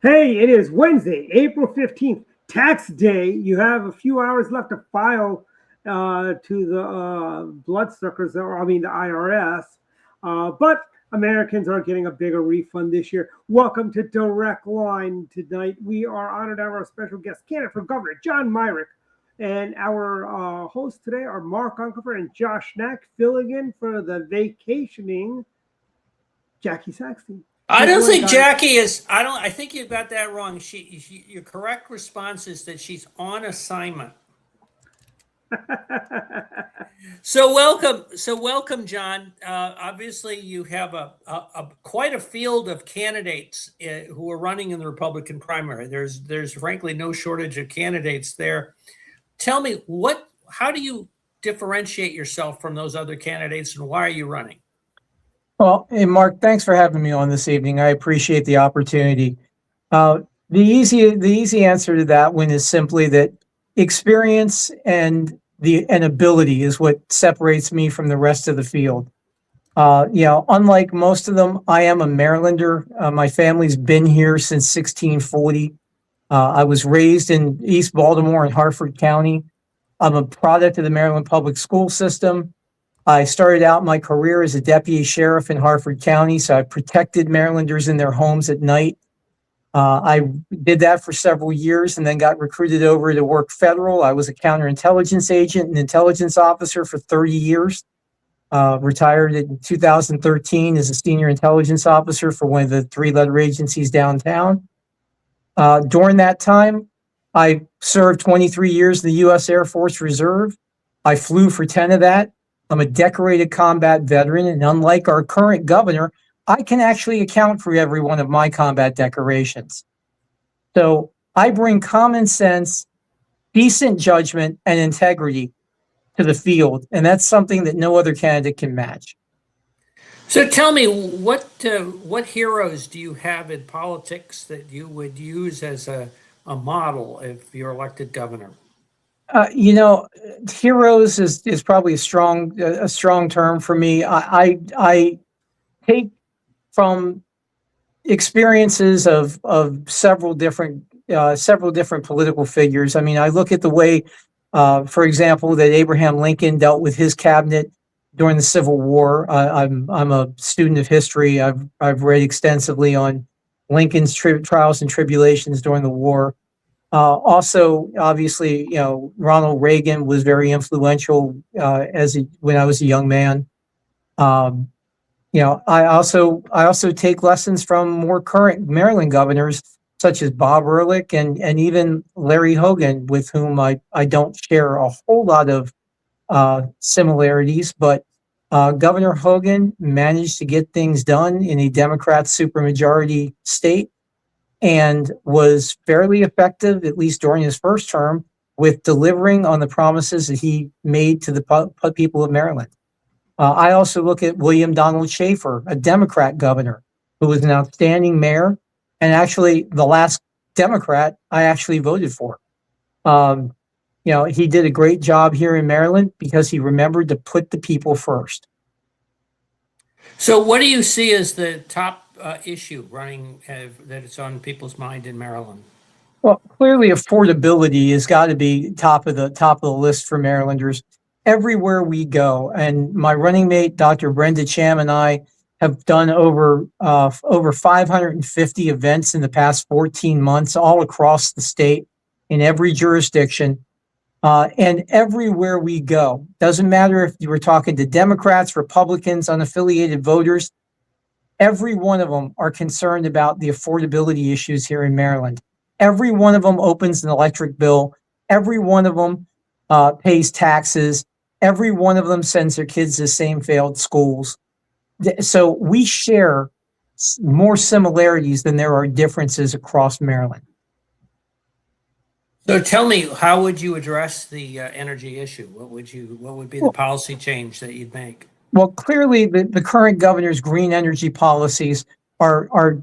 Hey, it is Wednesday, April 15th, tax day. You have a few hours left to file to the bloodsuckers, or I mean the IRS. But Americans are getting a bigger refund this year. Welcome to Direct Line tonight. We are honored to have our special guest candidate for governor, John Myrick. And our hosts today are Mark Unkefer and Josh Schnack, filling in for the vacationing Jackie Saxton. I don't think Jackie is. I think you got that wrong. Your correct response is that she's on assignment. So welcome, John. Obviously, you have quite a field of candidates who are running in the Republican primary. There's frankly no shortage of candidates there. Tell me how do you differentiate yourself from those other candidates, and why are you running? Well, hey, Mark, thanks for having me on this evening. I appreciate the opportunity. The easy answer to that one is simply that experience and ability is what separates me from the rest of the field. Unlike most of them, I am a Marylander. My family's been here since 1640. I was raised in East Baltimore in Harford County. I'm a product of the Maryland public school system. I started out my career as a deputy sheriff in Harford County, so I protected Marylanders in their homes at night. I did that for several years and then got recruited over to work federal. I was a counterintelligence agent and intelligence officer for 30 years. Retired in 2013 as a senior intelligence officer for one of the three-letter agencies downtown. During that time, I served 23 years in the U.S. Air Force Reserve. I flew for 10 of that. I'm a decorated combat veteran, and unlike our current governor, I can actually account for every one of my combat decorations. So I bring common sense, decent judgment, and integrity to the field, and that's something that no other candidate can match. So tell me, what heroes do you have in politics that you would use as a model if you're elected governor? Heroes is probably a strong term for me. I take from experiences of several different political figures. I mean, I look at the way, for example, that Abraham Lincoln dealt with his cabinet during the Civil War. I'm a student of history. I've read extensively on Lincoln's trials and tribulations during the war. Also, obviously, Ronald Reagan was very influential when I was a young man. I also take lessons from more current Maryland governors such as Bob Ehrlich and even Larry Hogan, with whom I don't share a whole lot of similarities, but Governor Hogan managed to get things done in a Democrat supermajority state, and was fairly effective, at least during his first term, with delivering on the promises that he made to the people of Maryland. I also look at William Donald Schaefer, a Democrat governor, who was an outstanding mayor, and actually the last Democrat I actually voted for. He did a great job here in Maryland because he remembered to put the people first. So what do you see as the top issue running that it's on people's mind in Maryland? Well, clearly affordability has got to be top of the list for Marylanders everywhere we go. And my running mate, Dr. Brenda Cham, and I have done over 550 events in the past 14 months, all across the state, in every jurisdiction. And everywhere we go, doesn't matter if you were talking to Democrats, Republicans, unaffiliated voters, every one of them are concerned about the affordability issues here in Maryland. Every one of them opens an electric bill. Every one of them pays taxes. Every one of them sends their kids to the same failed schools. So we share more similarities than there are differences across Maryland. So tell me, how would you address the energy issue? What would be the policy change that you'd make? Well, clearly the current governor's green energy policies are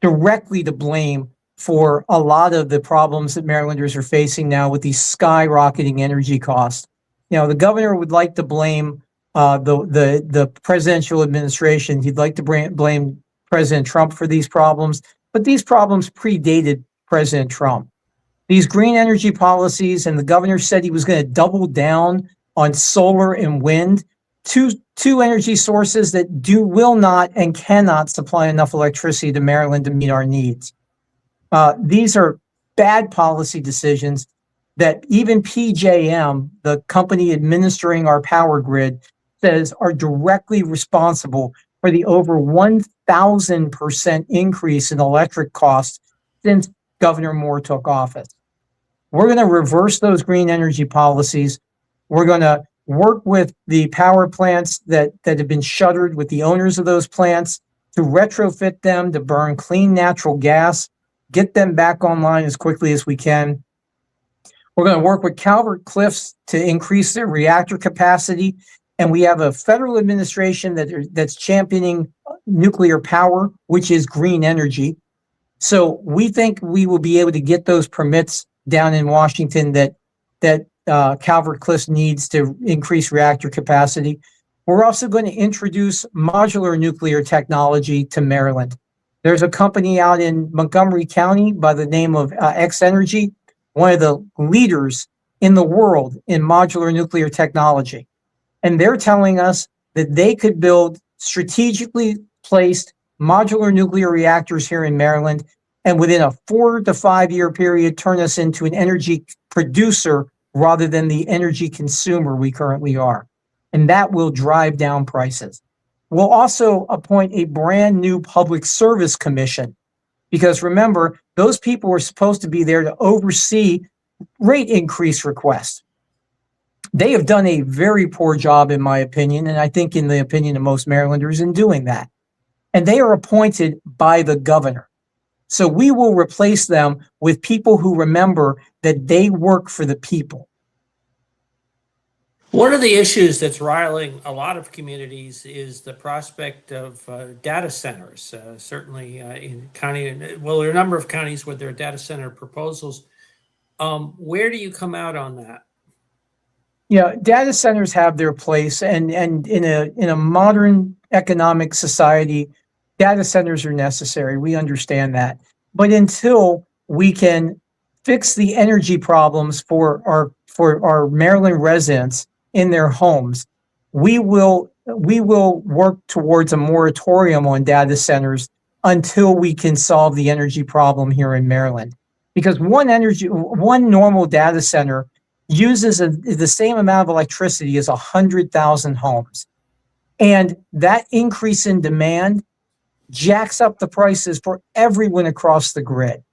directly to blame for a lot of the problems that Marylanders are facing now with these skyrocketing energy costs. The governor would like to blame the presidential administration. He'd like to blame President Trump for these problems. but these problems predated President Trump. These green energy policies, and the governor said he was going to double down on solar and wind, two energy sources that will not and cannot supply enough electricity to Maryland to meet our needs. These are bad policy decisions that even PJM, the company administering our power grid, says are directly responsible for the over 1,000% increase in electric costs since Governor Moore took office. We're going to reverse those green energy policies. We're going to work with the power plants that have been shuttered, with the owners of those plants, to retrofit them to burn clean natural gas, get them back online as quickly as we can. We're going to work with Calvert Cliffs to increase their reactor capacity. And we have a federal administration that's championing nuclear power, which is green energy. So we think we will be able to get those permits down in Washington that Calvert Cliffs needs to increase reactor capacity. We're also going to introduce modular nuclear technology to Maryland. There's a company out in Montgomery County by the name of X Energy, one of the leaders in the world in modular nuclear technology. And they're telling us that they could build strategically placed modular nuclear reactors here in Maryland, and within a 4 to 5 year period, turn us into an energy producer rather than the energy consumer we currently are. And that will drive down prices. We'll also appoint a brand new public service commission, because remember, those people were supposed to be there to oversee rate increase requests. They have done a very poor job, in my opinion, and I think in the opinion of most Marylanders, in doing that. And they are appointed by the governor. So we will replace them with people who remember that they work for the people. One of the issues that's riling a lot of communities is the prospect of data centers. Certainly in county, well, there are a number of counties where there are data center proposals. Where do you come out on that? Yeah, data centers have their place, and in a modern economic society, data centers are necessary. We understand that. But until we can fix the energy problems for our Maryland residents in their homes, we will work towards a moratorium on data centers until we can solve the energy problem here in Maryland. Because one normal data center uses the same amount of electricity as 100,000 homes. And that increase in demand jacks up the prices for everyone across the grid.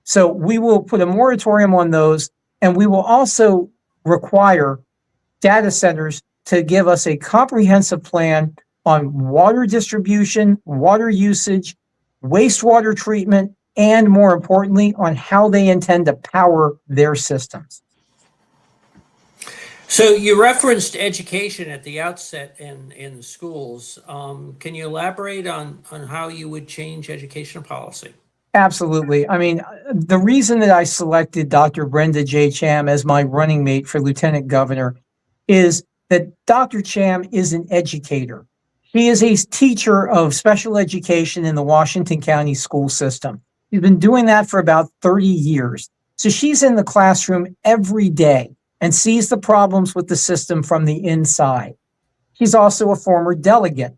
So we will put a moratorium on those, and we will also require data centers to give us a comprehensive plan on water distribution, water usage, wastewater treatment, and more importantly, on how they intend to power their systems. So you referenced education at the outset in the schools. Can you elaborate on how you would change educational policy? Absolutely. I mean, the reason that I selected Dr. Brenda J. Cham as my running mate for lieutenant governor is that Dr. Cham is an educator. She is a teacher of special education in the Washington County school system. She's been doing that for about 30 years. So she's in the classroom every day and sees the problems with the system from the inside. She's also a former delegate.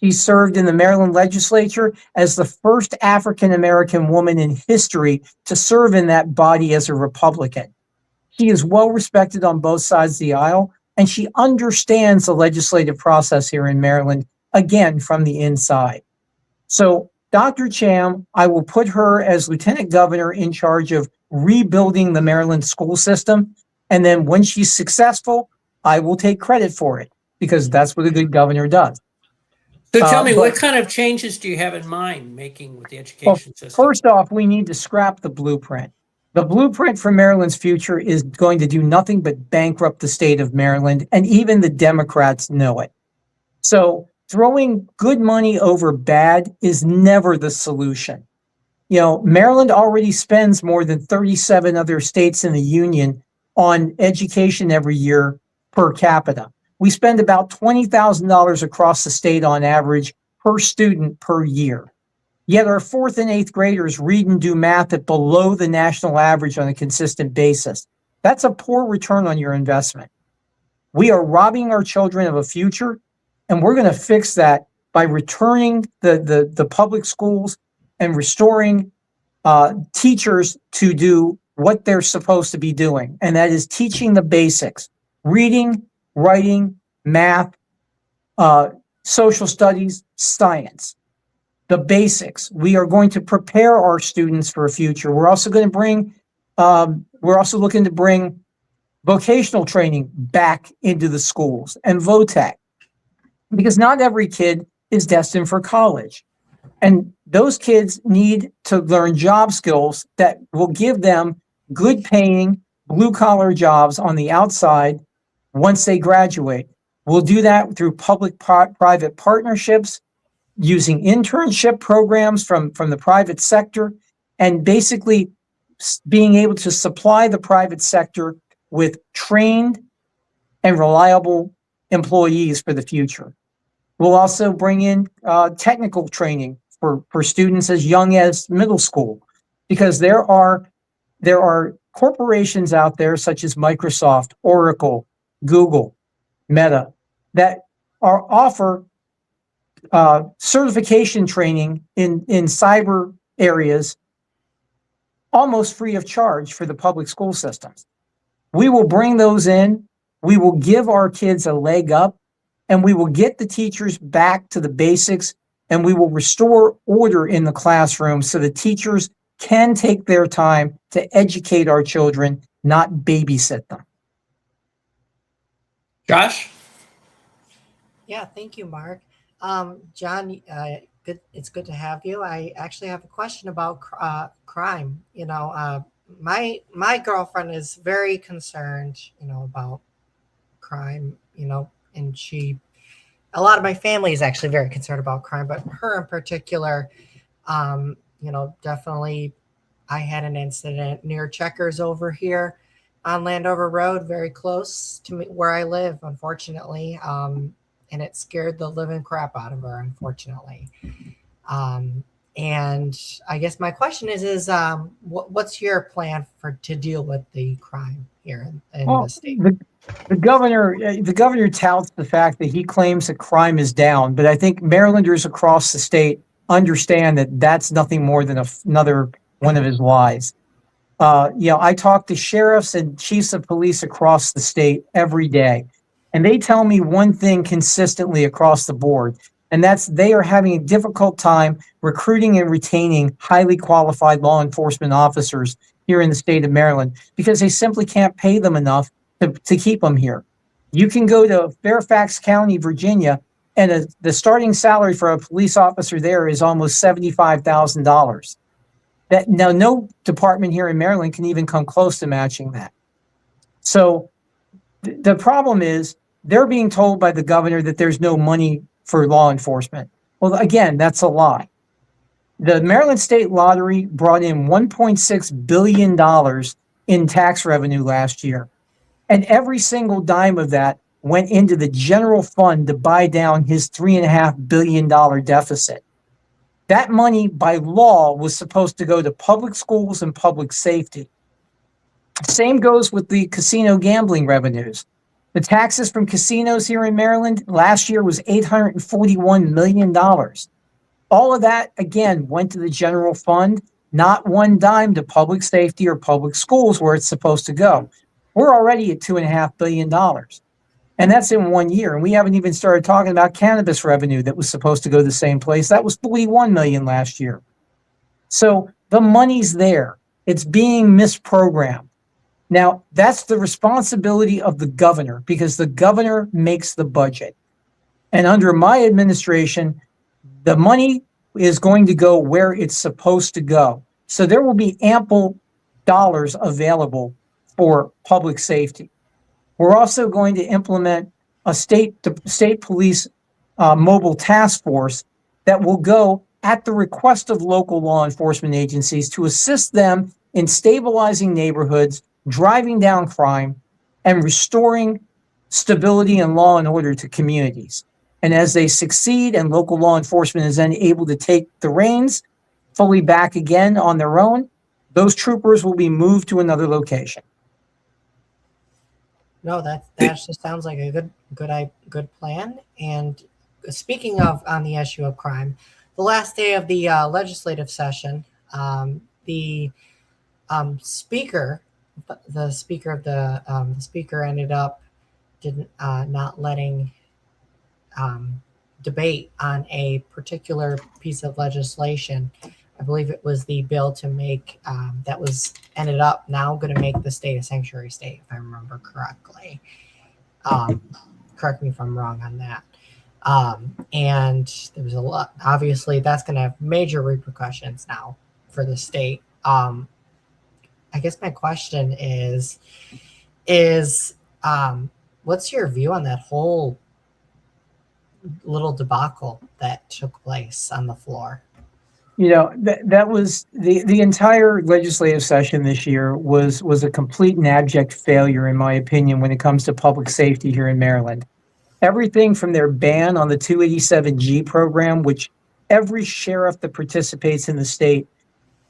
She served in the Maryland legislature as the first African-American woman in history to serve in that body as a Republican. She is well respected on both sides of the aisle, and she understands the legislative process here in Maryland, again, from the inside. So Dr. Cham, I will put her as lieutenant governor in charge of rebuilding the Maryland school system. And then when she's successful, I will take credit for it, because that's what a good governor does. So tell me, what kind of changes do you have in mind making with the education system? First off, we need to scrap the blueprint. The blueprint for Maryland's future is going to do nothing but bankrupt the state of Maryland, and even the Democrats know it. So throwing good money over bad is never the solution. You know, Maryland already spends more than 37 other states in the union on education every year per capita. We spend about $20,000 across the state on average per student per year. Yet our 4th and 8th graders read and do math at below the national average on a consistent basis. That's a poor return on your investment. We are robbing our children of a future, and we're going to fix that by returning the public schools and restoring teachers to do what they're supposed to be doing, and that is teaching the basics: reading, writing, math, social studies, science. The basics. We are going to prepare our students for a future. We're also going to bring, we're also looking to bring vocational training back into the schools and VOTEC, because not every kid is destined for college. And those kids need to learn job skills that will give them good paying, blue collar jobs on the outside once they graduate. We'll do that through public-private partnerships, using internship programs from the private sector, and basically being able to supply the private sector with trained and reliable employees for the future. We'll also bring in technical training for students as young as middle school, because there are corporations out there such as Microsoft, Oracle, Google, Meta, that offer certification training in cyber areas almost free of charge for the public school systems. We will bring those in. We will give our kids a leg up, and we will get the teachers back to the basics, and we will restore order in the classroom so the teachers can take their time to educate our children, not babysit them. Josh? Yeah, thank you, Mark. John, it's good to have you. I actually have a question about crime. You know, my girlfriend is very concerned, about crime, and a lot of my family is actually very concerned about crime, but her in particular, definitely I had an incident near Checkers over here on Landover Road, very close to me where I live, unfortunately. And it scared the living crap out of her, unfortunately. And I guess my question is what's your plan to deal with the crime here in the state? The governor touts the fact that he claims that crime is down, but I think Marylanders across the state understand that that's nothing more than another one of his lies. I talk to sheriffs and chiefs of police across the state every day, and they tell me one thing consistently across the board, and that's they are having a difficult time recruiting and retaining highly qualified law enforcement officers here in the state of Maryland because they simply can't pay them enough to keep them here. You can go to Fairfax County, Virginia, and the starting salary for a police officer there is almost $75,000. Now, no department here in Maryland can even come close to matching that. So the problem is they're being told by the governor that there's no money for law enforcement. Well, again, that's a lie. The Maryland State Lottery brought in $1.6 billion in tax revenue last year. And every single dime of that went into the general fund to buy down his $3.5 billion deficit. That money, by law, was supposed to go to public schools and public safety. Same goes with the casino gambling revenues. The taxes from casinos here in Maryland last year was $841 million. All of that, again, went to the general fund, not one dime to public safety or public schools where it's supposed to go. We're already at $2.5 billion. And that's in 1 year. And we haven't even started talking about cannabis revenue that was supposed to go to the same place. That was $41 million last year. So the money's there. It's being misprogrammed. Now, that's the responsibility of the governor because the governor makes the budget. And under my administration, the money is going to go where it's supposed to go. So there will be ample dollars available for public safety. We're also going to implement a state police mobile task force that will go at the request of local law enforcement agencies to assist them in stabilizing neighborhoods, driving down crime, and restoring stability and law and order to communities. And as they succeed and local law enforcement is then able to take the reins, fully back again on their own, those troopers will be moved to another location. No, that just sounds like a good plan. And speaking of on the issue of crime, the last day of the legislative session, the speaker, the speaker ended up not letting debate on a particular piece of legislation. I believe it was the bill to make that was ended up now going to make the state a sanctuary state, if I remember correctly. Correct me if I'm wrong on that. And there was a lot. Obviously, that's going to have major repercussions now for the state. I guess my question is what's your view on that whole little debacle that took place on the floor? You know, that was the entire legislative session this year was a complete and abject failure, in my opinion, when it comes to public safety here in Maryland. Everything from their ban on the 287G program, which every sheriff that participates in the state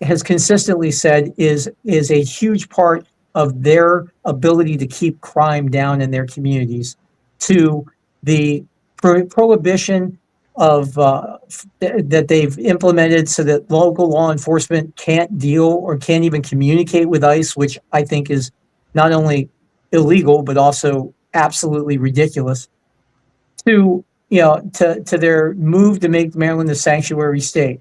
has consistently said is a huge part of their ability to keep crime down in their communities, to the prohibition of that they've implemented so that local law enforcement can't deal or can't even communicate with ICE, which I think is not only illegal but also absolutely ridiculous, to their move to make Maryland a sanctuary state.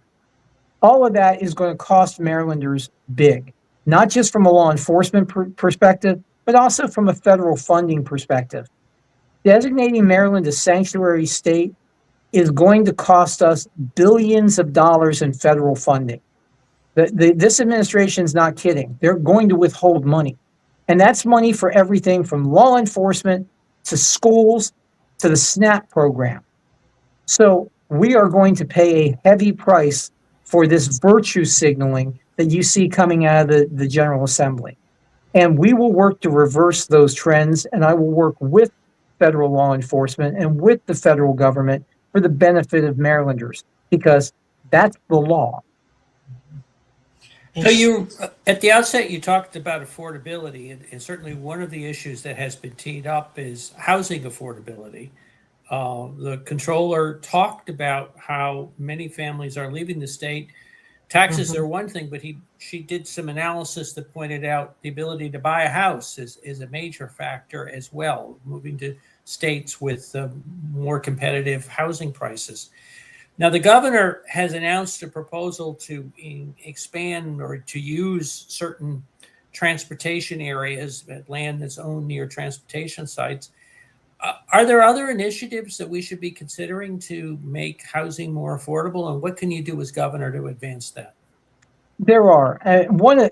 All of that is going to cost Marylanders big, not just from a law enforcement perspective, but also from a federal funding perspective. Designating Maryland a sanctuary state is going to cost us billions of dollars in federal funding. This administration is not kidding. They're going to withhold money. And that's money for everything from law enforcement to schools to the SNAP program. So we are going to pay a heavy price for this virtue signaling that you see coming out of the General Assembly. And we will work to reverse those trends, and I will work with federal law enforcement and with the federal government for the benefit of Marylanders, because that's the law. So you, at the outset, you talked about affordability, and certainly one of the issues that has been teed up is housing affordability. The controller talked about how many families are leaving the state. Taxes are one thing, but she did some analysis that pointed out the ability to buy a house is a major factor as well, moving to states with more competitive housing prices. Now, the governor has announced a proposal to expand or to use certain transportation areas, land that's owned near transportation sites. Are there other initiatives that we should be considering to make housing more affordable, and what can you do as governor to advance that? There are.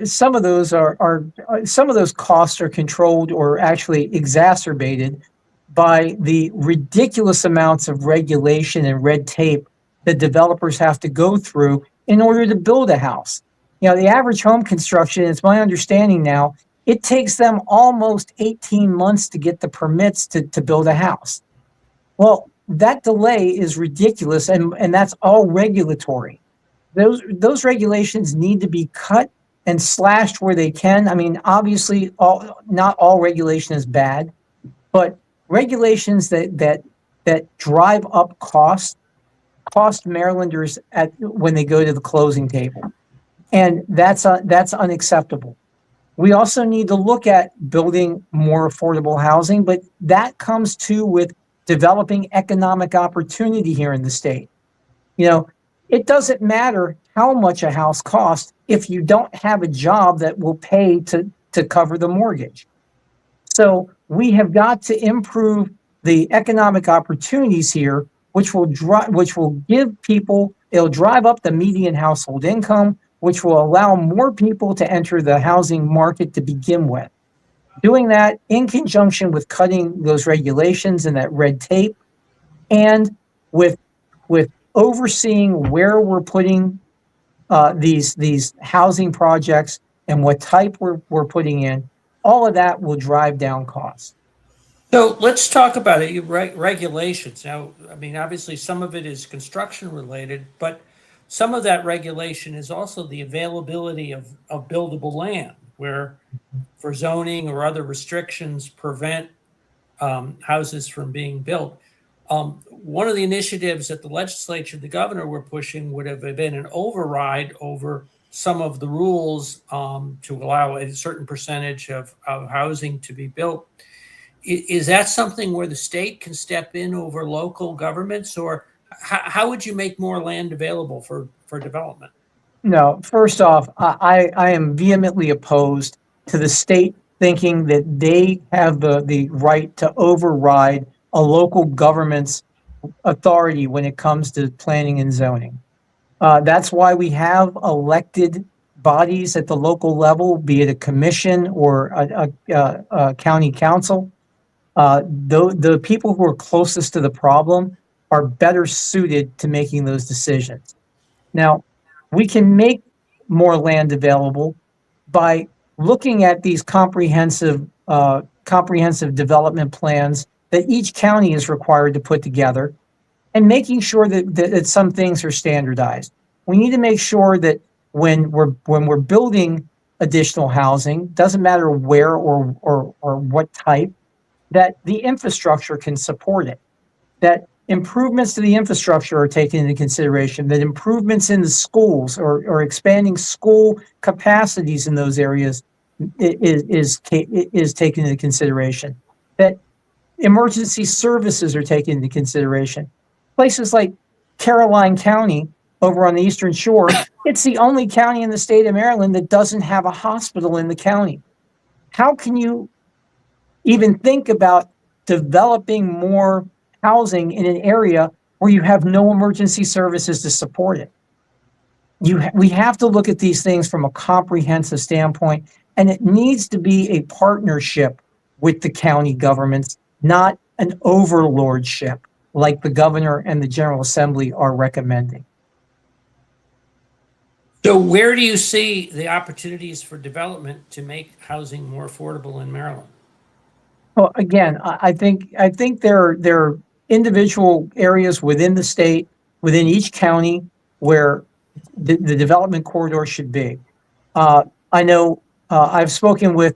Some of those costs are controlled or actually exacerbated by the ridiculous amounts of regulation and red tape that developers have to go through in order to build a house. You know, the average home construction, it's my understanding now, it takes them almost 18 months to get the permits to build a house. Well, that delay is ridiculous, and that's all regulatory. Those regulations need to be cut and slashed where they can. I mean, obviously, not all regulation is bad, but regulations that drive up cost Marylanders when they go to the closing table, and that's unacceptable. We also need to look at building more affordable housing, but that comes too with developing economic opportunity here in the state. You know, it doesn't matter how much a house costs if you don't have a job that will pay to cover the mortgage. So we have got to improve the economic opportunities here, which will give people, it'll drive up the median household income, which will allow more people to enter the housing market to begin with. Doing that in conjunction with cutting those regulations and that red tape, and with overseeing where we're putting these housing projects and what type we're putting in, all of that will drive down costs. So let's talk about it. Regulations. Now, I mean, obviously some of it is construction related, but some of that regulation is also the availability of buildable land, where for zoning or other restrictions prevent houses from being built. One of the initiatives that the legislature, the governor were pushing would have been an override over some of the rules to allow a certain percentage of housing to be built. Is that something where the state can step in over local governments, or how would you make more land available for development? No, first off, I am vehemently opposed to the state thinking that they have the right to override a local government's authority when it comes to planning and zoning. That's why we have elected bodies at the local level, be it a commission or a county council. The people who are closest to the problem are better suited to making those decisions. Now, we can make more land available by looking at these comprehensive development plans that each county is required to put together, and making sure that some things are standardized. We need to make sure that when we're building additional housing, doesn't matter where or what type, that the infrastructure can support it, that improvements to the infrastructure are taken into consideration, that improvements in the schools or expanding school capacities in those areas is taken into consideration, that emergency services are taken into consideration. Places like Caroline County over on the Eastern Shore, it's the only county in the state of Maryland that doesn't have a hospital in the county. How can you even think about developing more housing in an area where you have no emergency services to support it? We have to look at these things from a comprehensive standpoint, and it needs to be a partnership with the county governments, not an overlordship like the governor and the General Assembly are recommending. So where do you see the opportunities for development to make housing more affordable in Maryland? Well, again, I think there are individual areas within the state, within each county, where the development corridor should be. I know I've spoken with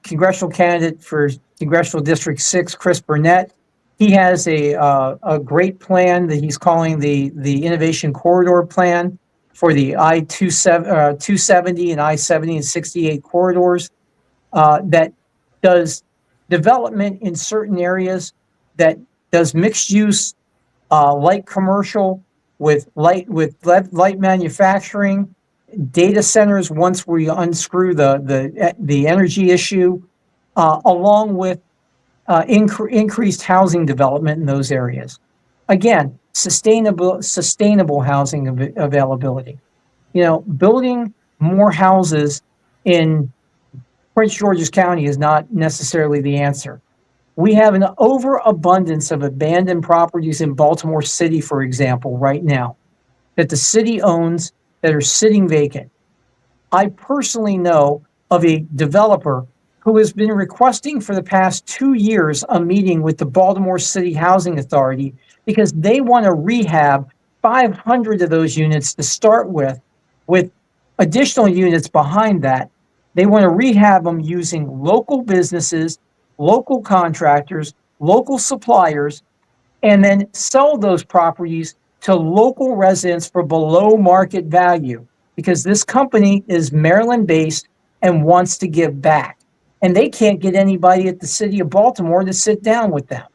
congressional candidate for Congressional District 6, Chris Burnett. He has a great plan that he's calling the Innovation Corridor Plan for the I-270 and I-70 and 68 corridors that does development in certain areas, that does mixed use, light commercial with light manufacturing, data centers once we unscrew the energy issue, along with increased housing development in those areas. Again, sustainable housing availability. Building more houses in Prince George's County is not necessarily the answer. We have an overabundance of abandoned properties in Baltimore City, for example, right now, that the city owns that are sitting vacant. I personally know of a developer who has been requesting for the past 2 years a meeting with the Baltimore City Housing Authority because they want to rehab 500 of those units to start with additional units behind that. They want to rehab them using local businesses, local contractors, local suppliers, and then sell those properties to local residents for below market value, because this company is Maryland-based and wants to give back. And they can't get anybody at the city of Baltimore to sit down with them.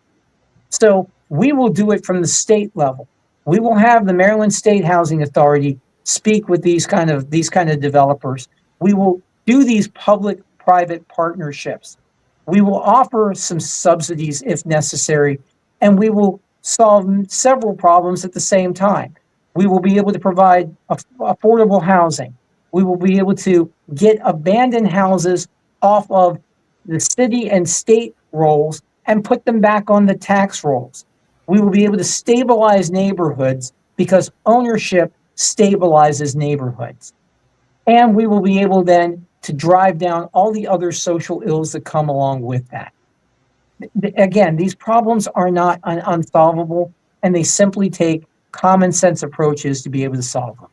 So we will do it from the state level. We will have the Maryland State Housing Authority speak with these kind of developers. We will do these public-private partnerships. We will offer some subsidies if necessary, and we will solve several problems at the same time. We will be able to provide affordable housing. We will be able to get abandoned houses off of the city and state rolls and put them back on the tax rolls. We will be able to stabilize neighborhoods because ownership stabilizes neighborhoods. And we will be able then to drive down all the other social ills that come along with that. Again, these problems are not unsolvable, and they simply take common sense approaches to be able to solve them.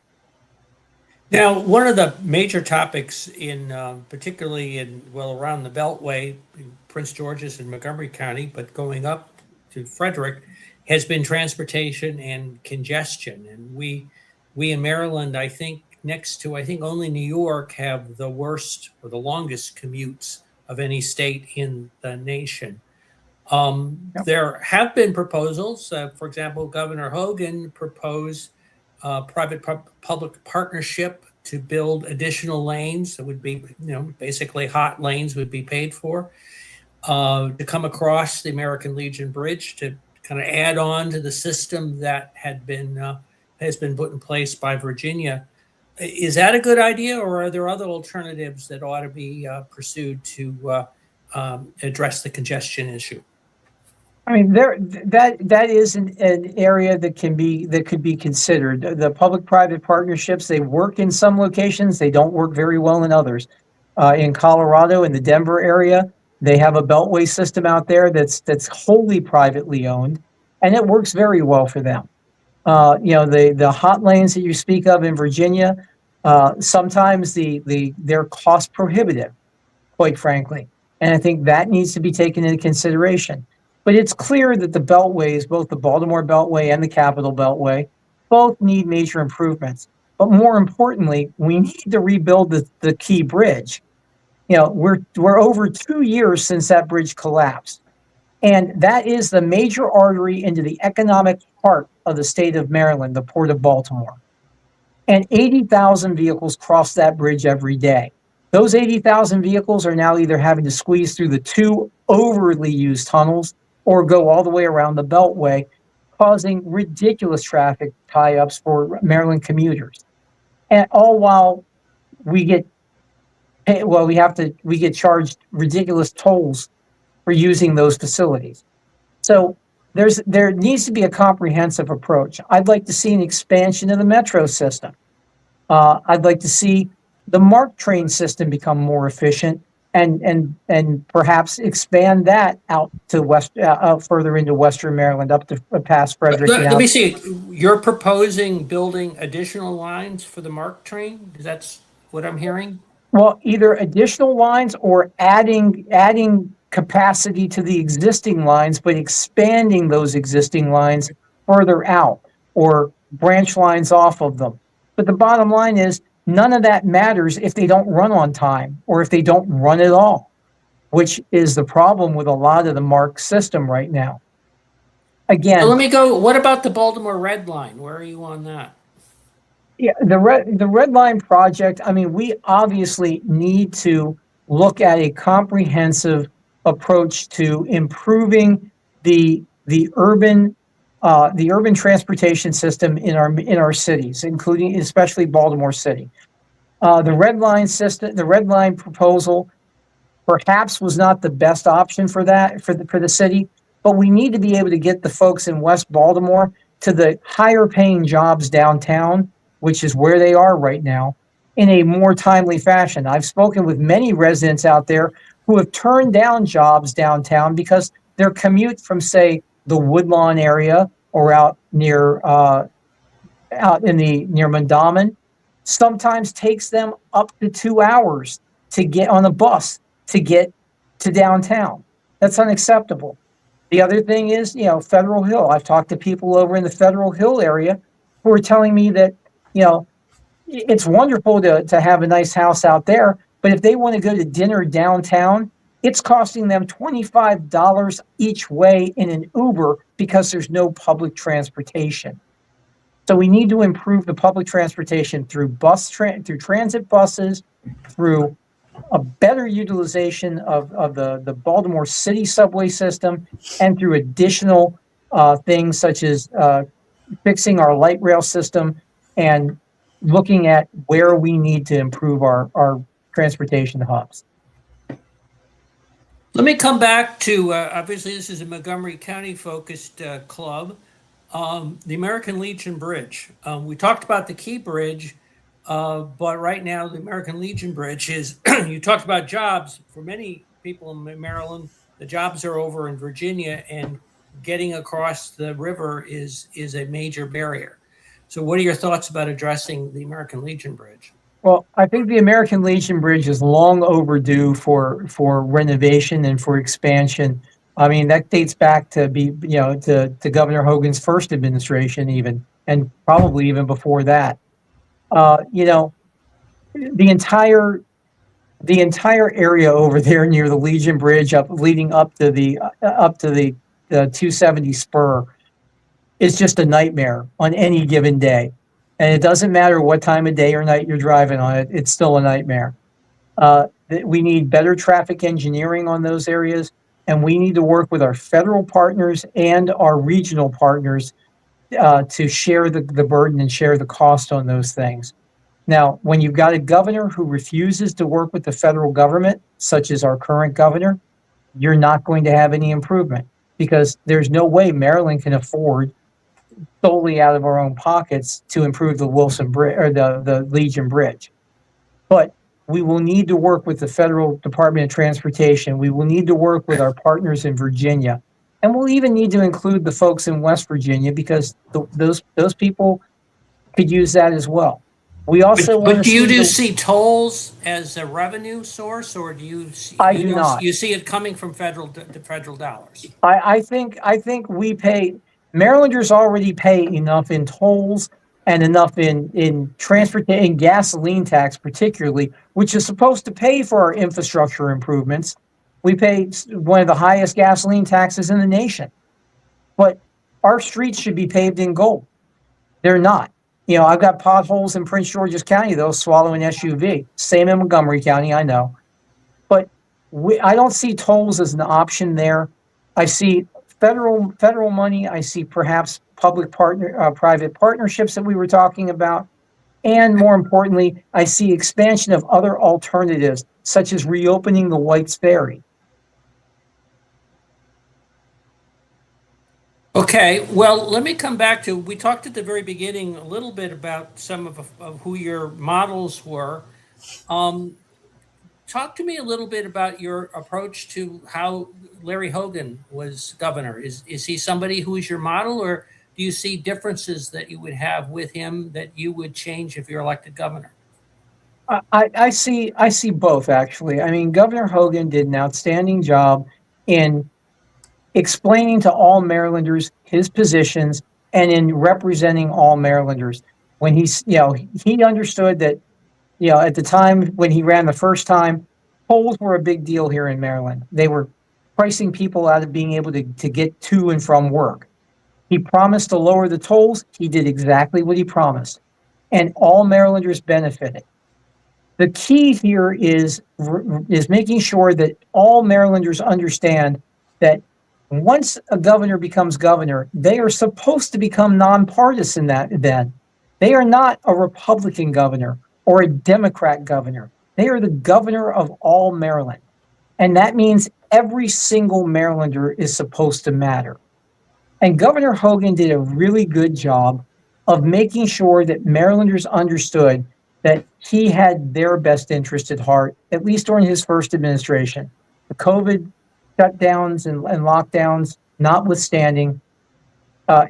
Now, one of the major topics in, particularly around the Beltway, in Prince George's and Montgomery County, but going up to Frederick, has been transportation and congestion. And we in Maryland, I think only New York have the worst or the longest commutes of any state in the nation. There have been proposals. For example, Governor Hogan proposed private-public partnership to build additional lanes that would be, basically hot lanes would be paid for to come across the American Legion Bridge to kind of add on to the system that has been put in place by Virginia. Is that a good idea, or are there other alternatives that ought to be pursued to address the congestion issue? I mean, that is an area that could be considered. The public-private partnerships, they work in some locations, they don't work very well in others. In Colorado, in the Denver area, they have a beltway system out there that's wholly privately owned, and it works very well for them. The hot lanes that you speak of in Virginia, sometimes they're cost prohibitive, quite frankly, and I think that needs to be taken into consideration. But it's clear that the beltways, both the Baltimore Beltway and the Capitol Beltway, both need major improvements. But more importantly, we need to rebuild the key bridge. We're over 2 years since that bridge collapsed. And that is the major artery into the economic heart of the state of Maryland, the Port of Baltimore. And 80,000 vehicles cross that bridge every day. Those 80,000 vehicles are now either having to squeeze through the 2 overly used tunnels or go all the way around the Beltway, causing ridiculous traffic tie-ups for Maryland commuters. And all while we get charged ridiculous tolls for using those facilities. So there needs to be a comprehensive approach. I'd like to see an expansion of the metro system. I'd like to see the MARC train system become more efficient and perhaps expand that out to further into Western Maryland, up to past Frederick. Let me see. You're proposing building additional lines for the MARC train? That's what I'm hearing? Well, either additional lines or adding capacity to the existing lines, but expanding those existing lines further out or branch lines off of them. But the bottom line is, none of that matters if they don't run on time or if they don't run at all, which is the problem with a lot of the MARC system right now. Again, let me go. What about the Baltimore Red Line? Where are you on that? Yeah, the Red Line project, I mean, we obviously need to look at a comprehensive approach to improving the urban transportation system in our cities, including especially Baltimore City. The Red Line system, the Red Line proposal, perhaps was not the best option for the city, but we need to be able to get the folks in West Baltimore to the higher paying jobs downtown, which is where they are right now, in a more timely fashion. I've spoken with many residents out there who have turned down jobs downtown because their commute from, say, the Woodlawn area or out near Mondawmin sometimes takes them up to 2 hours to get on a bus to get to downtown. That's unacceptable. The other thing is, Federal Hill. I've talked to people over in the Federal Hill area who are telling me that, it's wonderful to have a nice house out there, but if they want to go to dinner downtown, it's costing them $25 each way in an Uber because there's no public transportation. So we need to improve the public transportation through through transit buses, through a better utilization of the Baltimore City subway system, and through additional things such as fixing our light rail system and looking at where we need to improve our transportation hubs. Let me come back to, obviously this is a Montgomery County focused club, the American Legion Bridge. We talked about the Key Bridge, but right now the American Legion Bridge is, you talked about jobs. For many people in Maryland, the jobs are over in Virginia, and getting across the river is a major barrier. So what are your thoughts about addressing the American Legion Bridge? Well, I think the American Legion Bridge is long overdue for renovation and for expansion. I mean, that dates back to to Governor Hogan's first administration even, and probably even before that. You know, the entire area over there near the Legion Bridge leading up to the 270 spur is just a nightmare on any given day. And it doesn't matter what time of day or night you're driving on it, it's still a nightmare. We need better traffic engineering on those areas, and we need to work with our federal partners and our regional partners to share the burden and share the cost on those things. Now, when you've got a governor who refuses to work with the federal government, such as our current governor, you're not going to have any improvement, because there's no way Maryland can afford solely out of our own pockets to improve the Wilson Bridge or the Legion Bridge. But we will need to work with the Federal Department of Transportation. We will need to work with our partners in Virginia. And we'll even need to include the folks in West Virginia, because those people could use that as well. We also But do you see tolls as a revenue source, or do you see, I do not. You see it coming from federal dollars? I think we pay, Marylanders already pay enough in tolls and enough in transportation, gasoline tax particularly, which is supposed to pay for our infrastructure improvements. We pay one of the highest gasoline taxes in the nation, but our streets should be paved in gold. They're not. You know, I've got potholes in Prince George's County, they'll swallow an SUV. Same in Montgomery County, I know. But I don't see tolls as an option there. I see federal money. I see perhaps private partnerships that we were talking about. And more importantly, I see expansion of other alternatives, such as reopening the White's Ferry. Okay, well, let me come back to, we talked at the very beginning a little bit about some of who your models were. Talk to me a little bit about your approach to how Larry Hogan was governor. Is he somebody who is your model, or do you see differences that you would have with him that you would change if you're elected governor? I see both, actually. I mean, Governor Hogan did an outstanding job in explaining to all Marylanders his positions and in representing all Marylanders. When he understood that, at the time when he ran the first time, tolls were a big deal here in Maryland. They were pricing people out of being able to get to and from work. He promised to lower the tolls. He did exactly what he promised, and all Marylanders benefited. The key here is making sure that all Marylanders understand that once a governor becomes governor, they are supposed to become nonpartisan then. They are not a Republican governor or a Democrat governor. They are the governor of all Maryland. And that means every single Marylander is supposed to matter. And Governor Hogan did a really good job of making sure that Marylanders understood that he had their best interest at heart, at least during his first administration. The COVID shutdowns and lockdowns notwithstanding,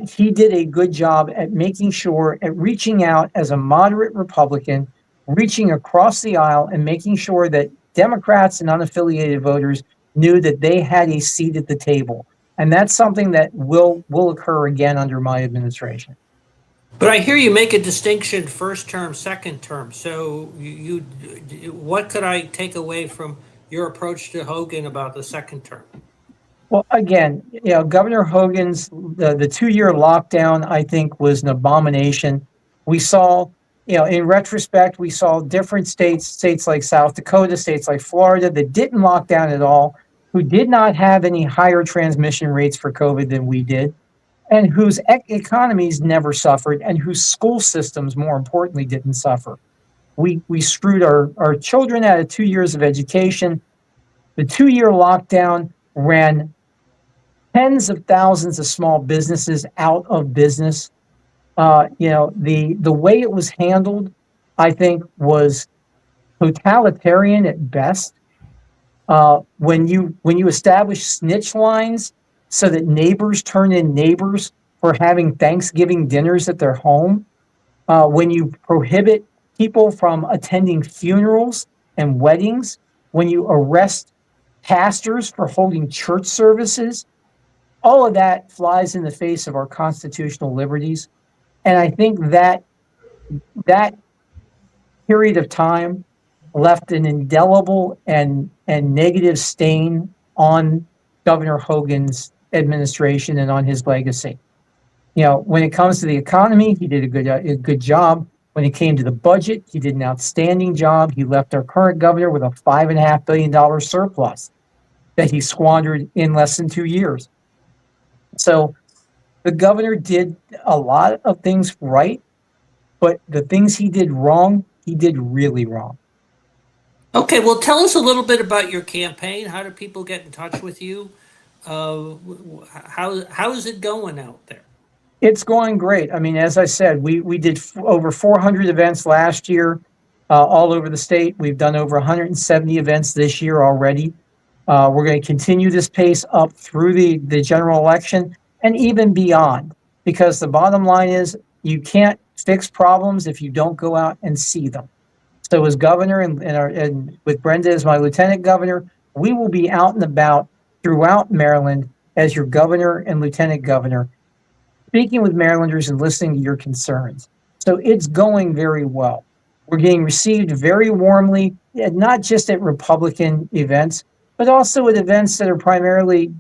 he did a good job at making sure, at reaching out as a moderate Republican, reaching across the aisle and making sure that Democrats and unaffiliated voters knew that they had a seat at the table. And that's something that will occur again under my administration. But I hear you make a distinction, first term, second term. So what could I take away from your approach to Hogan about the second term? Well, again, Governor Hogan's, the 2-year lockdown, I think, was an abomination. We saw, in retrospect, we saw different states like South Dakota, states like Florida that didn't lock down at all, who did not have any higher transmission rates for COVID than we did, and whose economies never suffered, and whose school systems, more importantly, didn't suffer. We screwed our children out of 2 years of education. The 2-year lockdown ran tens of thousands of small businesses out of business. The way it was handled, I think, was totalitarian at best. When you establish snitch lines so that neighbors turn in neighbors for having Thanksgiving dinners at their home, when you prohibit people from attending funerals and weddings, when you arrest pastors for holding church services, all of that flies in the face of our constitutional liberties. And I think that period of time left an indelible and negative stain on Governor Hogan's administration and on his legacy. When it comes to the economy, he did a good job. When it came to the budget, he did an outstanding job. He left our current governor with a $5.5 billion surplus that he squandered in less than 2 years. So the governor did a lot of things right, but the things he did wrong, he did really wrong. Okay, well, tell us a little bit about your campaign. How do people get in touch with you? How is it going out there? It's going great. I mean, as I said, we did over 400 events last year, all over the state. We've done over 170 events this year already. We're going to continue this pace up through the general election and even beyond, because the bottom line is you can't fix problems if you don't go out and see them. So as governor and with Brenda as my lieutenant governor, we will be out and about throughout Maryland as your governor and lieutenant governor, speaking with Marylanders and listening to your concerns. So it's going very well. We're getting received very warmly, not just at Republican events, but also at events that are primarily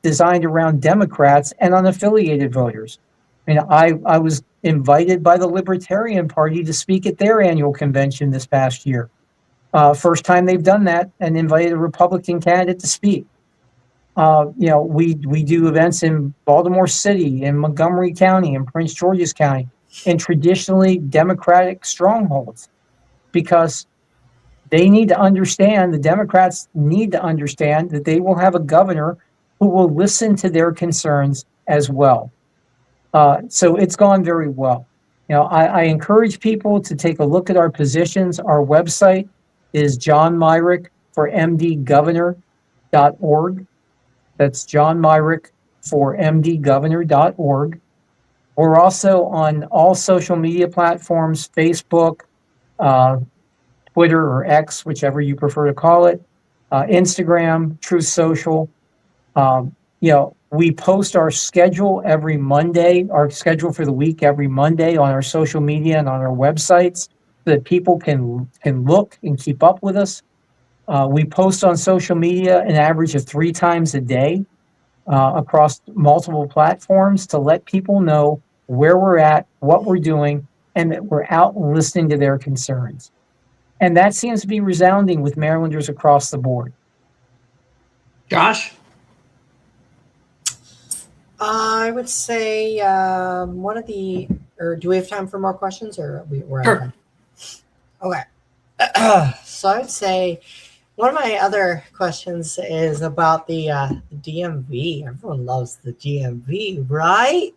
designed around Democrats and unaffiliated voters. I mean, I was invited by the Libertarian Party to speak at their annual convention this past year. First time they've done that, and invited a Republican candidate to speak. We do events in Baltimore City, in Montgomery County, in Prince George's County, in traditionally Democratic strongholds, because they need to understand, the Democrats need to understand that they will have a governor who will listen to their concerns as well. So it's gone very well. I encourage people to take a look at our positions. Our website is John Myrick for mdgovernor.org. That's John Myrick for mdgovernor.org. We're also on all social media platforms, Facebook, Twitter or X, whichever you prefer to call it, Instagram, Truth Social. We post our schedule every Monday, our schedule for the week every Monday on our social media and on our websites, so that people can look and keep up with us. We post on social media an average of 3 times a day across multiple platforms to let people know where we're at, what we're doing, and that we're out listening to their concerns. And that seems to be resounding with Marylanders across the board. Josh? I would say or do we have time for more questions, or we're out of time? Okay. So I would say one of my other questions is about the DMV. Everyone loves the DMV, right?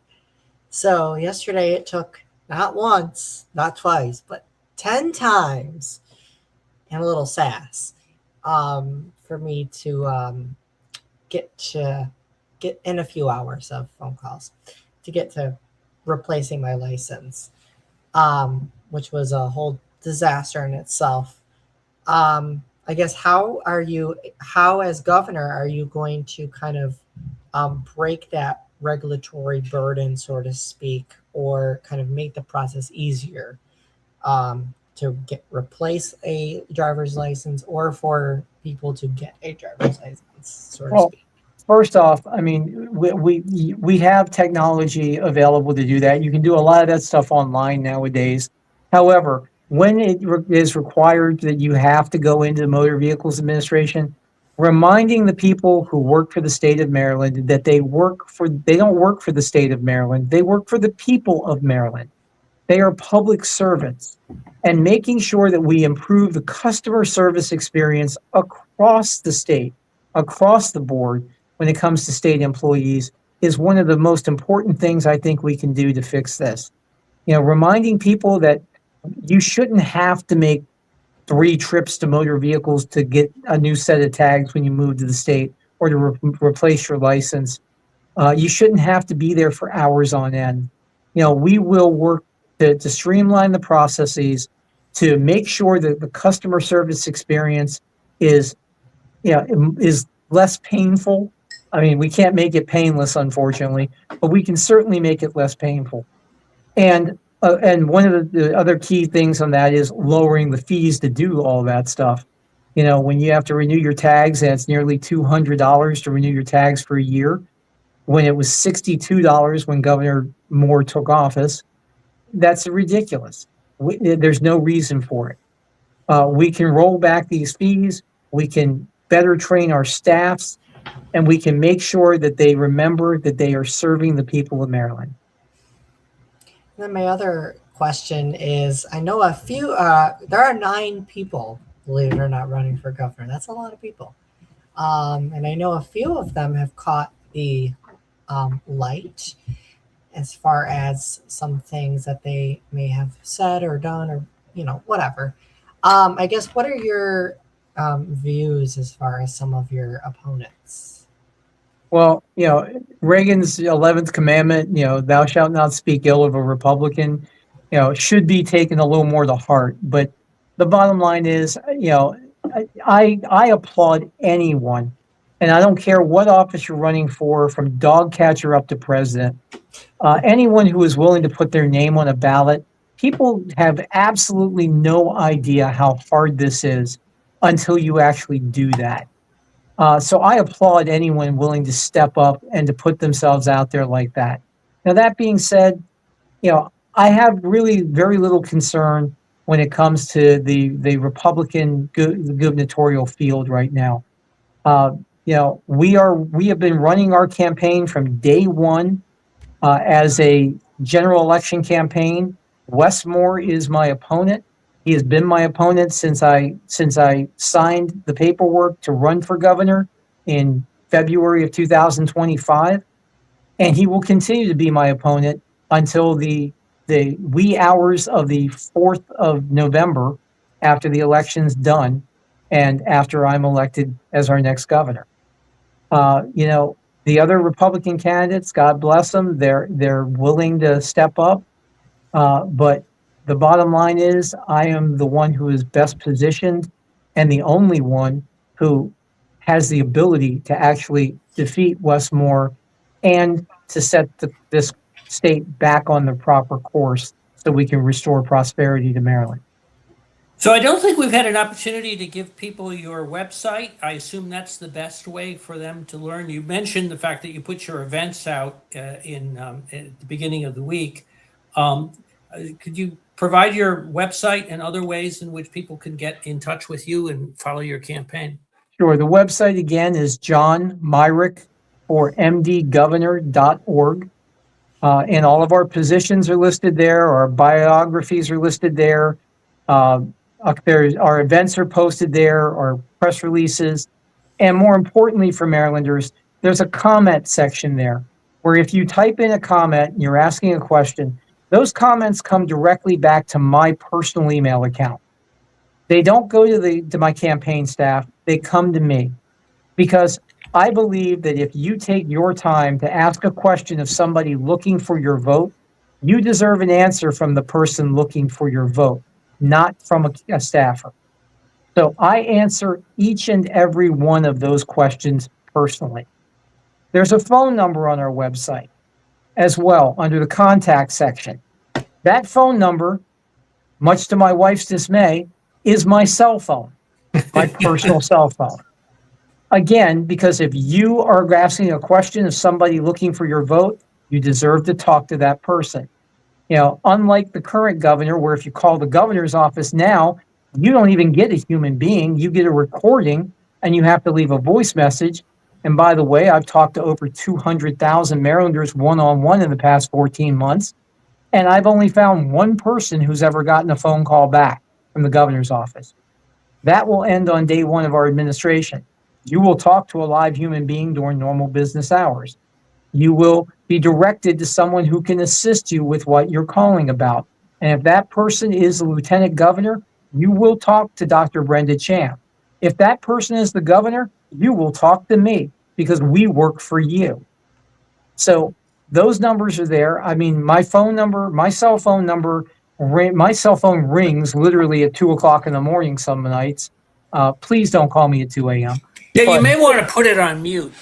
So yesterday it took not once, not twice, but 10 times and a little sass for me to get in a few hours of phone calls to get to replacing my license, which was a whole disaster in itself. I guess how as governor are you going to kind of break that regulatory burden, so to speak, or kind of make the process easier to replace a driver's license, or for people to get a driver's license, so to speak? First off, I mean, we have technology available to do that. You can do a lot of that stuff online nowadays. However, when it is required that you have to go into the Motor Vehicles Administration, reminding the people who work for the state of Maryland that they don't work for the state of Maryland, they work for the people of Maryland. They are public servants, and making sure that we improve the customer service experience across the state, across the board, when it comes to state employees, is one of the most important things I think we can do to fix this. Reminding people that you shouldn't have to make 3 trips to motor vehicles to get a new set of tags when you move to the state, or to replace your license. You shouldn't have to be there for hours on end. We will work to streamline the processes to make sure that the customer service experience is less painful. I mean, we can't make it painless, unfortunately, but we can certainly make it less painful. And one of the other key things on that is lowering the fees to do all that stuff. When you have to renew your tags, and it's nearly $200 to renew your tags for a year, when it was $62 when Governor Moore took office, that's ridiculous. There's no reason for it. We can roll back these fees. We can better train our staffs, and we can make sure that they remember that they are serving the people of Maryland. Then my other question is, I know a few, there are 9 people, believe it or not, running for governor. That's a lot of people. And I know a few of them have caught the light as far as some things that they may have said or done or, whatever. I guess, what are your views as far as some of your opponents? Well, Reagan's 11th commandment, thou shalt not speak ill of a Republican, should be taken a little more to heart. But the bottom line is, I applaud anyone, and I don't care what office you're running for, from dog catcher up to president, anyone who is willing to put their name on a ballot. People have absolutely no idea how hard this is until you actually do that. So I applaud anyone willing to step up and to put themselves out there like that. Now, that being said, I have really very little concern when it comes to the Republican gubernatorial field right now. We have been running our campaign from day one as a general election campaign. Wes Moore is my opponent. He has been my opponent since I signed the paperwork to run for governor in February of 2025, and he will continue to be my opponent until the wee hours of the 4th of November, after the election's done, and after I'm elected as our next governor. The other Republican candidates, God bless them, they're willing to step up, but the bottom line is, I am the one who is best positioned and the only one who has the ability to actually defeat Wes Moore and to set this state back on the proper course so we can restore prosperity to Maryland. So I don't think we've had an opportunity to give people your website. I assume that's the best way for them to learn. You mentioned the fact that you put your events out at the beginning of the week. Could you provide your website and other ways in which people can get in touch with you and follow your campaign? Sure. The website again is John Myrick or mdgovernor.org. And all of our positions are listed there. Our biographies are listed there. Our events are posted there, our press releases. And more importantly for Marylanders, there's a comment section there where if you type in a comment and you're asking a question, those comments come directly back to my personal email account. They don't go to my campaign staff. They come to me, because I believe that if you take your time to ask a question of somebody looking for your vote, you deserve an answer from the person looking for your vote, not from a staffer. So I answer each and every one of those questions personally. There's a phone number on our website as well under the contact section. That phone number, much to my wife's dismay, is my cell phone, my personal cell phone. Again, because if you are asking a question of somebody looking for your vote, you deserve to talk to that person. Unlike the current governor, where if you call the governor's office now, you don't even get a human being. You get a recording and you have to leave a voice message. And by the way, I've talked to over 200,000 Marylanders one-on-one in the past 14 months. And I've only found one person who's ever gotten a phone call back from the governor's office. That will end on day one of our administration. You will talk to a live human being during normal business hours. You will be directed to someone who can assist you with what you're calling about. And if that person is the lieutenant governor, you will talk to Dr. Brenda Champ. If that person is the governor, you will talk to me, because we work for you. So those numbers are there. I mean, my phone number, my cell phone number, my cell phone rings literally at 2 o'clock in the morning some nights. Please don't call me at 2 a.m. Yeah, you But may want to put it on mute.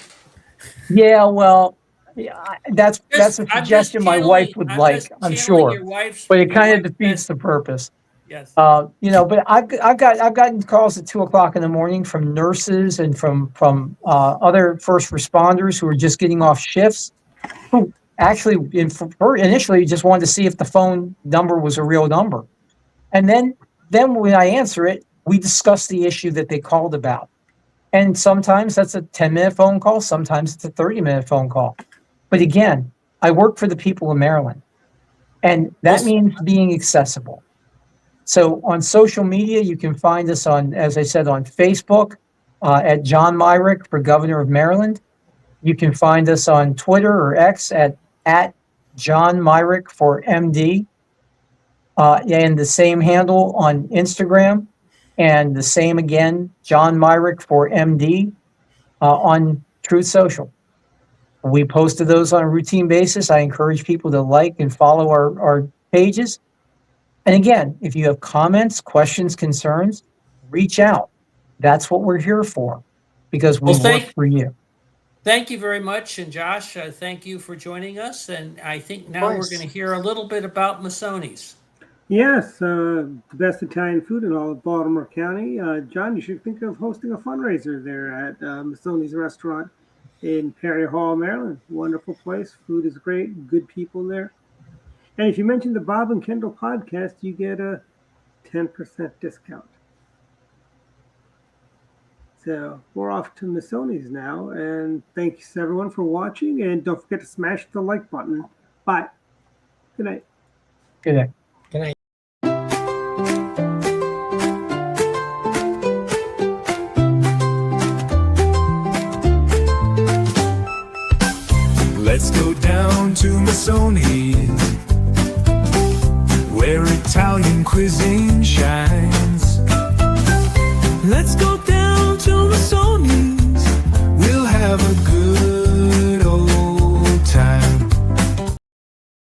yeah, well, yeah, that's a I'm just suggestion my wife would I'm like, just I'm channeling sure, your wife's. but it your kind of wife's defeats the message. purpose. Yes. But I've gotten calls at 2 o'clock in the morning from nurses and from other first responders who are just getting off shifts, who actually initially just wanted to see if the phone number was a real number, and then when I answer it, we discuss the issue that they called about, and sometimes that's a 10-minute phone call, sometimes it's a 30-minute phone call, but again, I work for the people of Maryland, and that means being accessible. So on social media, you can find us on, as I said, on Facebook at John Myrick for Governor of Maryland. You can find us on Twitter or X at John Myrick for MD, and the same handle on Instagram, and the same again, John Myrick for MD on Truth Social. We posted those on a routine basis. I encourage people to like and follow our pages. And again, if you have comments, questions, concerns, reach out. That's what we're here for, because we work for you. Thank you very much. And Josh, thank you for joining us. And I think now we're going to hear a little bit about Masoni's. Yes, the best Italian food in all of Baltimore County. John, you should think of hosting a fundraiser there at Masoni's Restaurant in Perry Hall, Maryland. Wonderful place. Food is great. Good people there. And if you mention the Bob and Kendall podcast, you get a 10% discount. So we're off to Masoni's now. And thanks everyone for watching. And don't forget to smash the like button. Bye. Good night. Good night. Good night. Let's go down to Masoni's, where Italian cuisine shines. Let's go down to Masoni's, we'll have a good